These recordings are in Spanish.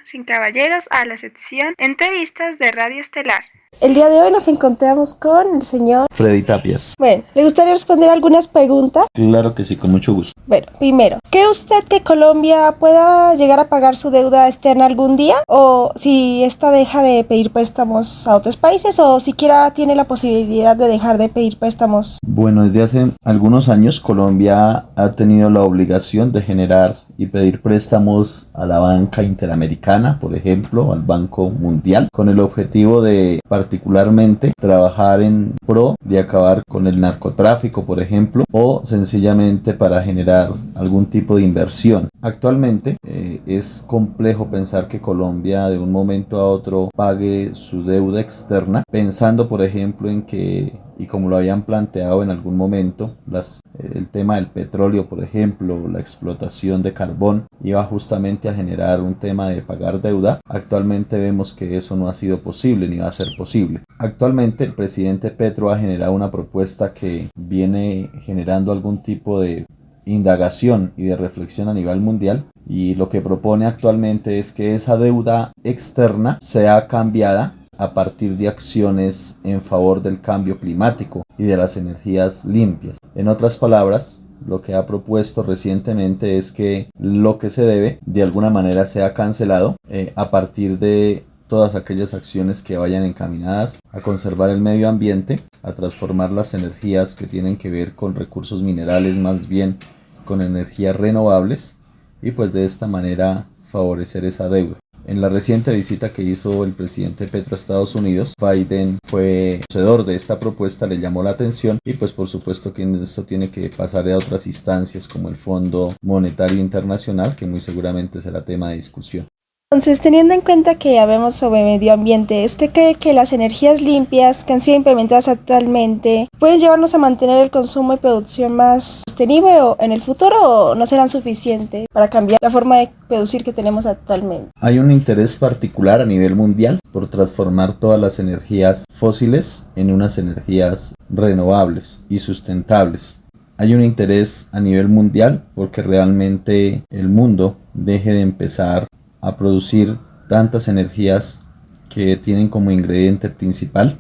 Sin caballeros, a la sección Entrevistas de Radio Estelar. El día de hoy nos encontramos con el señor Freddy Tapias. Bueno, ¿le gustaría responder algunas preguntas? Claro que sí, con mucho gusto. Bueno, primero, ¿cree usted que Colombia pueda llegar a pagar su deuda externa algún día? ¿O si esta deja de pedir préstamos a otros países? ¿O siquiera tiene la posibilidad de dejar de pedir préstamos? Bueno, desde hace algunos años Colombia ha tenido la obligación de generar y pedir préstamos a la banca interamericana, por ejemplo, al Banco Mundial, con el objetivo de particularmente trabajar en pro de acabar con el narcotráfico, por ejemplo, o sencillamente para generar algún tipo de inversión. Actualmente es complejo pensar que Colombia de un momento a otro pague su deuda externa, pensando por ejemplo en que, y como lo habían planteado en algún momento, el tema del petróleo, por ejemplo, la explotación de carbón, iba justamente a generar un tema de pagar deuda. Actualmente vemos que eso no ha sido posible ni va a ser posible. Actualmente el presidente Petro ha generado una propuesta que viene generando algún tipo de indagación y de reflexión a nivel mundial, y lo que propone actualmente es que esa deuda externa sea cambiada a partir de acciones en favor del cambio climático y de las energías limpias. En otras palabras, lo que ha propuesto recientemente es que lo que se debe de alguna manera sea cancelado a partir de todas aquellas acciones que vayan encaminadas a conservar el medio ambiente, a transformar las energías que tienen que ver con recursos minerales, más bien con energías renovables, y pues de esta manera favorecer esa deuda. En la reciente visita que hizo el presidente Petro a Estados Unidos, Biden fue conocedor de esta propuesta, le llamó la atención, y pues por supuesto que esto tiene que pasar a otras instancias como el Fondo Monetario Internacional, que muy seguramente será tema de discusión. Entonces, teniendo en cuenta que hablamos sobre medio ambiente, ¿usted cree que las energías limpias que han sido implementadas actualmente pueden llevarnos a mantener el consumo y producción más sostenible en el futuro, o no serán suficientes para cambiar la forma de producir que tenemos actualmente? Hay un interés particular a nivel mundial por transformar todas las energías fósiles en unas energías renovables y sustentables. Hay un interés a nivel mundial porque realmente el mundo deje de empezar a producir tantas energías que tienen como ingrediente principal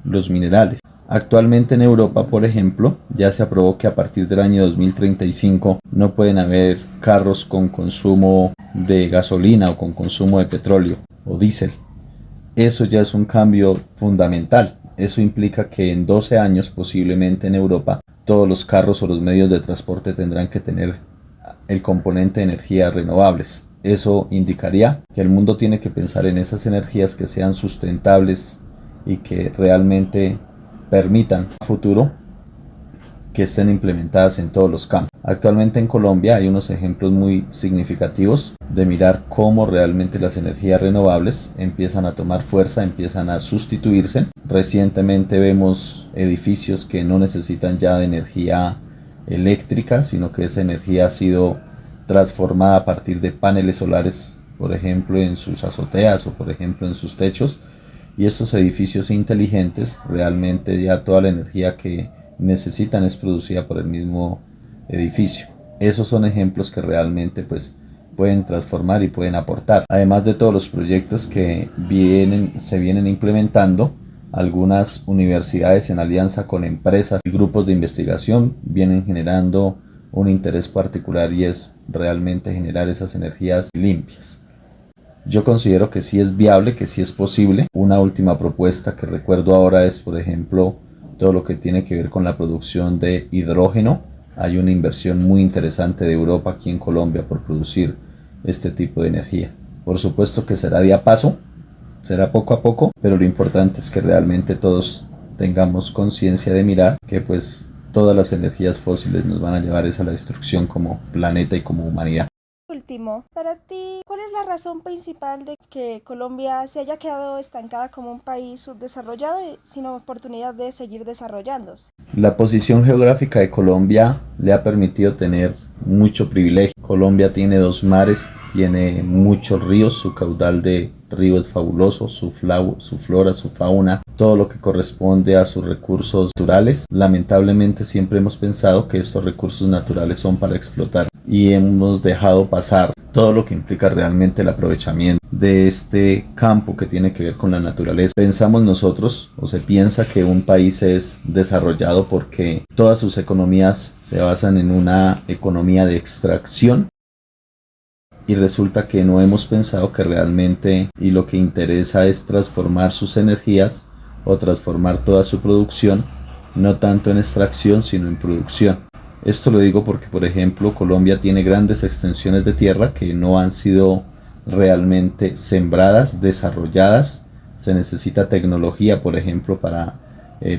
los minerales. Actualmente en Europa, por ejemplo, ya se aprobó que a partir del año 2035 no pueden haber carros con consumo de gasolina o con consumo de petróleo o diésel. Eso ya es un cambio fundamental. Eso implica que en 12 años posiblemente en Europa todos los carros o los medios de transporte tendrán que tener el componente de energías renovables. Eso indicaría que el mundo tiene que pensar en esas energías que sean sustentables y que realmente permitan a futuro que estén implementadas en todos los campos. Actualmente en Colombia hay unos ejemplos muy significativos de mirar cómo realmente las energías renovables empiezan a tomar fuerza, empiezan a sustituirse. Recientemente vemos edificios que no necesitan ya de energía eléctrica, sino que esa energía ha sido transformada a partir de paneles solares, por ejemplo en sus azoteas o por ejemplo en sus techos, y estos edificios inteligentes realmente ya toda la energía que necesitan es producida por el mismo edificio. Esos son ejemplos que realmente pues pueden transformar y pueden aportar, además de todos los proyectos que se vienen implementando. Algunas universidades en alianza con empresas y grupos de investigación vienen generando un interés particular, y es realmente generar esas energías limpias. Yo considero que sí es viable, que sí es posible. Una última propuesta que recuerdo ahora es, por ejemplo, todo lo que tiene que ver con la producción de hidrógeno. Hay una inversión muy interesante de Europa aquí en Colombia por producir este tipo de energía. Por supuesto que será de a paso, será poco a poco, pero lo importante es que realmente todos tengamos conciencia de mirar que pues todas las energías fósiles nos van a llevar a la destrucción como planeta y como humanidad. Último, para ti, ¿cuál es la razón principal de que Colombia se haya quedado estancada como un país subdesarrollado y sin oportunidad de seguir desarrollándose? La posición geográfica de Colombia le ha permitido tener mucho privilegio. Colombia tiene 2 mares, tiene muchos ríos, su caudal de río es fabuloso, su flora, su fauna, todo lo que corresponde a sus recursos naturales. Lamentablemente siempre hemos pensado que estos recursos naturales son para explotar y hemos dejado pasar todo lo que implica realmente el aprovechamiento de este campo que tiene que ver con la naturaleza. Pensamos nosotros, o se piensa que un país es desarrollado porque todas sus economías se basan en una economía de extracción, y resulta que no hemos pensado que realmente y lo que interesa es transformar sus energías o transformar toda su producción, no tanto en extracción sino en producción. Esto lo digo porque, por ejemplo, Colombia tiene grandes extensiones de tierra que no han sido realmente sembradas, desarrolladas. Se necesita tecnología, por ejemplo, para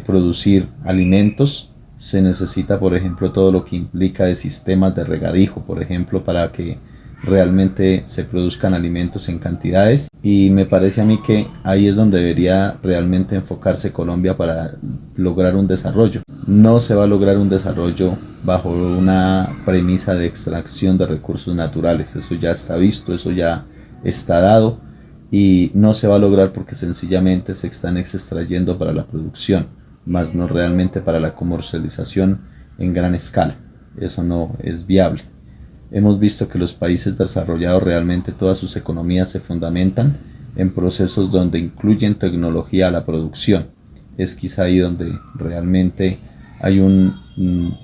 producir alimentos. Se necesita, por ejemplo, todo lo que implica de sistemas de regadijo, por ejemplo, para que realmente se produzcan alimentos en cantidades, y me parece a mí que ahí es donde debería realmente enfocarse Colombia para lograr un desarrollo. No se va a lograr un desarrollo bajo una premisa de extracción de recursos naturales, eso ya está visto, eso ya está dado, y no se va a lograr porque sencillamente se están extrayendo para la producción, más no realmente para la comercialización en gran escala. Eso no es viable. Hemos visto que los países desarrollados realmente todas sus economías se fundamentan en procesos donde incluyen tecnología a la producción. Es quizá ahí donde realmente hay un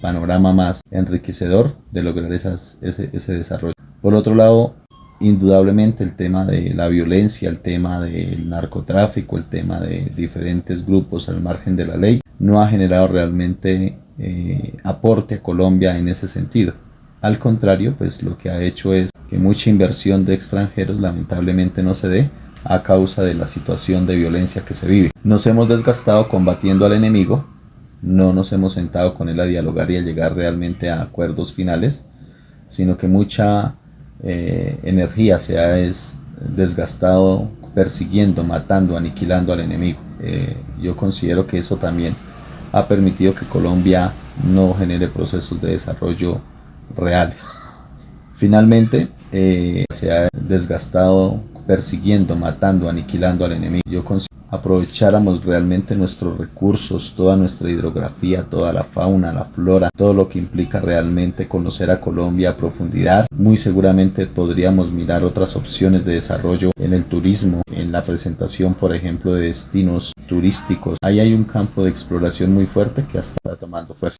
panorama más enriquecedor de lograr ese desarrollo. Por otro lado, indudablemente el tema de la violencia, el tema del narcotráfico, el tema de diferentes grupos al margen de la ley, no ha generado realmente aporte a Colombia en ese sentido. Al contrario, pues lo que ha hecho es que mucha inversión de extranjeros lamentablemente no se dé a causa de la situación de violencia que se vive. Nos hemos desgastado combatiendo al enemigo, no nos hemos sentado con él a dialogar y a llegar realmente a acuerdos finales, sino que mucha energía se ha desgastado persiguiendo, matando, aniquilando al enemigo. Yo considero que eso también ha permitido que Colombia no genere procesos de desarrollo reales. Finalmente, se ha desgastado persiguiendo, matando, aniquilando al enemigo. Yo considero que aprovecháramos realmente nuestros recursos, toda nuestra hidrografía, toda la fauna, la flora, todo lo que implica realmente conocer a Colombia a profundidad, muy seguramente podríamos mirar otras opciones de desarrollo en el turismo, en la presentación, por ejemplo, de destinos turísticos. Ahí hay un campo de exploración muy fuerte que hasta está tomando fuerza.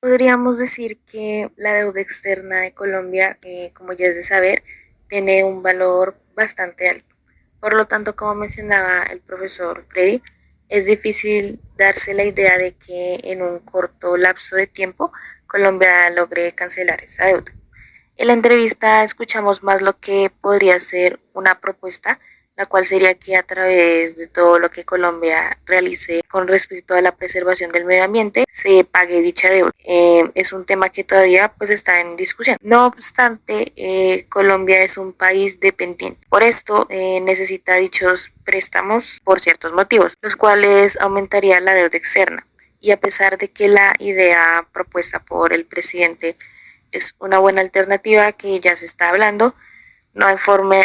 Podríamos decir que la deuda externa de Colombia, como ya es de saber, tiene un valor bastante alto. Por lo tanto, como mencionaba el profesor Freddy, es difícil darse la idea de que en un corto lapso de tiempo Colombia logre cancelar esa deuda. En la entrevista escuchamos más lo que podría ser una propuesta, la cual sería que a través de todo lo que Colombia realice con respecto a la preservación del medio ambiente se pague dicha deuda. Es un tema que todavía pues está en discusión. No obstante, Colombia es un país dependiente. Por esto necesita dichos préstamos por ciertos motivos, los cuales aumentaría la deuda externa. Y a pesar de que la idea propuesta por el presidente es una buena alternativa que ya se está hablando, no hay forma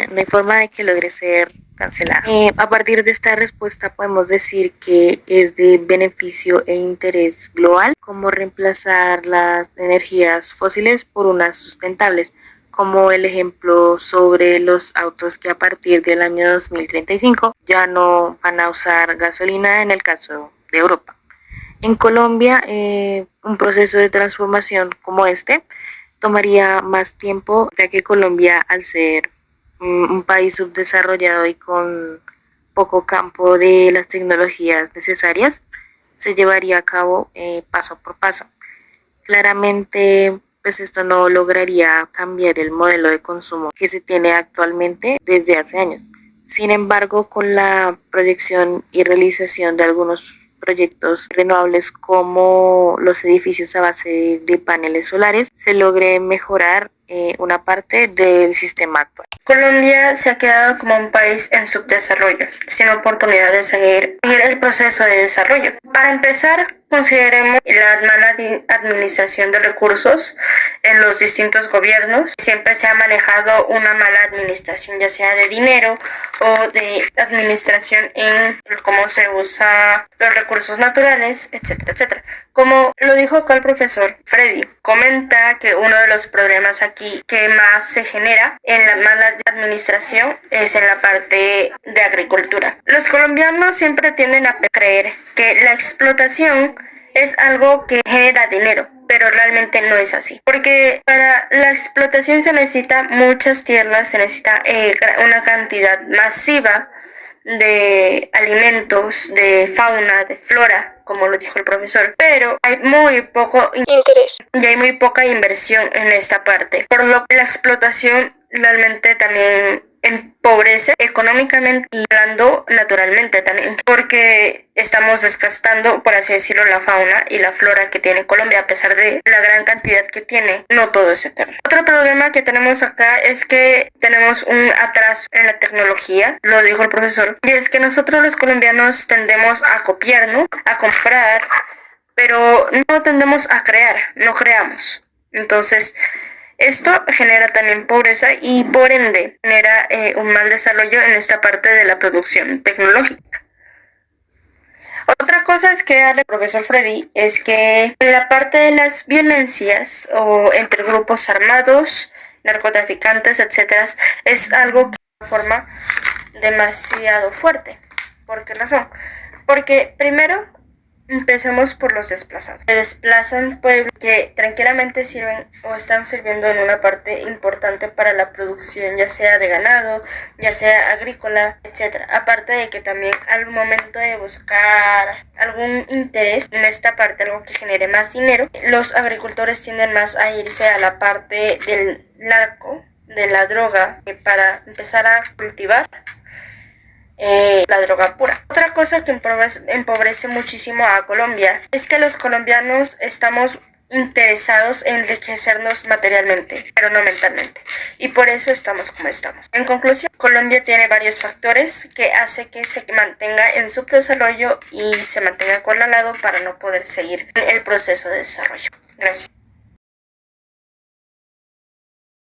de que logre ser cancelada. A partir de esta respuesta podemos decir que es de beneficio e interés global, como reemplazar las energías fósiles por unas sustentables, como el ejemplo sobre los autos que a partir del año 2035 ya no van a usar gasolina en el caso de Europa. En Colombia, un proceso de transformación como este tomaría más tiempo, ya que Colombia, al ser un país subdesarrollado y con poco campo de las tecnologías necesarias, se llevaría a cabo paso por paso. Claramente, pues esto no lograría cambiar el modelo de consumo que se tiene actualmente desde hace años. Sin embargo, con la proyección y realización de algunos proyectos renovables como los edificios a base de paneles solares, se logre mejorar una parte del sistema actual. Colombia se ha quedado como un país en subdesarrollo, sin oportunidad de seguir el proceso de desarrollo. Para empezar, consideremos la mala administración de recursos en los distintos gobiernos. Siempre se ha manejado una mala administración, ya sea de dinero o de administración en cómo se usa los recursos naturales, etcétera, etcétera. Como lo dijo acá el profesor Freddy, comenta que uno de los problemas aquí que más se genera en la mala administración es en la parte de agricultura. Los colombianos siempre tienden a creer que la explotación es algo que genera dinero, pero realmente no es así. Porque para la explotación se necesita muchas tierras, se necesita una cantidad masiva de alimentos, de fauna, de flora, como lo dijo el profesor, pero hay muy poco interés y hay muy poca inversión en esta parte, por lo que la explotación realmente también empobrece económicamente y hablando naturalmente también, porque estamos desgastando, por así decirlo, la fauna y la flora que tiene Colombia, a pesar de la gran cantidad que tiene, no todo es eterno. Otro problema que tenemos acá es que tenemos un atraso en la tecnología, lo dijo el profesor, y es que nosotros los colombianos tendemos a copiarnos, a comprar, pero no tendemos a crear, no creamos. Entonces, esto genera también pobreza y por ende genera un mal desarrollo en esta parte de la producción tecnológica. Otra cosa es que el profesor Freddy es que en la parte de las violencias o entre grupos armados, narcotraficantes, etcétera, es algo que de forma demasiado fuerte. ¿Por qué razón? Porque primero empecemos por los desplazados. Se desplazan pueblos que tranquilamente sirven o están sirviendo en una parte importante para la producción, ya sea de ganado, ya sea agrícola, etc. Aparte de que también al momento de buscar algún interés en esta parte, algo que genere más dinero, los agricultores tienden más a irse a la parte del narco, de la droga, para empezar a cultivar la droga pura. Otra cosa que empobrece muchísimo a Colombia es que los colombianos estamos interesados en enriquecernos materialmente, pero no mentalmente. Y por eso estamos como estamos. En conclusión, Colombia tiene varios factores que hace que se mantenga en subdesarrollo y se mantenga acorralado para no poder seguir el proceso de desarrollo. Gracias.